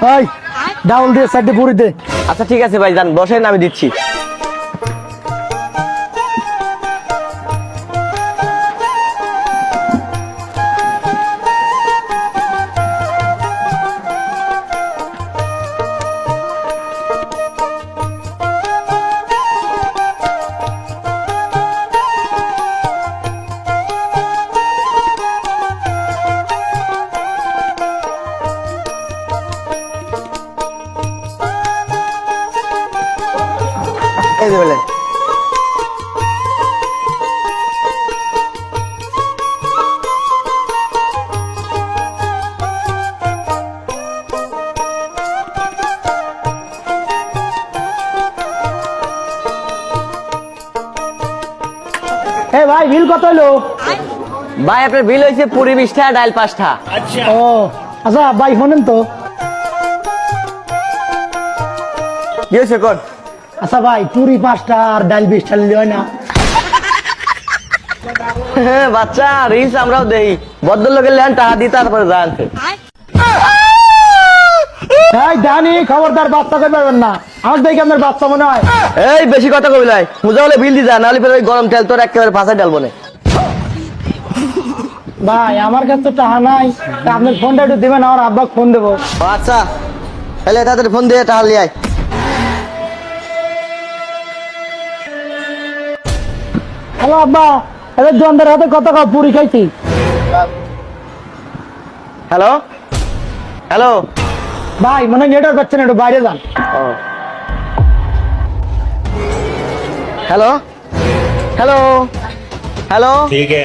ভাই ডাউল দিয়ে সাইডে পুরি দে। আচ্ছা ঠিক আছে ভাই, যান বসেন, আমি দিচ্ছি। এই যে বলেন। ভাই বিল কত হলো? ভাই আপনার বিল হয়েছে পুরি 20টা, ডাল 5টা। ও আচ্ছা ভাই শোনেন তো। কি হয়েছে কোন? আচ্ছা ভাই পুরি 5টা আর ডাল 20টা নিলে হয় না? হ্যাঁ বাচ্চা, রিলস আমরাও দেই, ভদ্রলোকের লেন টাকা দিই তারপরে জানতে। এই জানি, খবরদার বাচ্চা কই পাবেন না, আমার দেখি আপনার বাচ্চা মনে হয়। এই বেশি কথা কবি লাই, মুজা হলে বিল দি যা, নাহলে ফের ওই গরম তেল তোর একেবারে ফাঁসায় ডালবো না। ভাই আমার কাছে তো টাকা নাই, তা আপনার ফোনটা একটু দিবেন, আমার আব্বা ফোন দেবো। ও আচ্ছা, তাহলে তাদের ফোন দিয়ে টাকা লিয়ে আয়। হ্যালো আব্বা, এদের দোকানদার হাতে কত কাপ পুরি খাইছি। Hello hello. ভাই মনে হয় নেটওয়ার্ক পাচ্ছেন, একটু বাইরে যান। Hello hello hello. ठीक है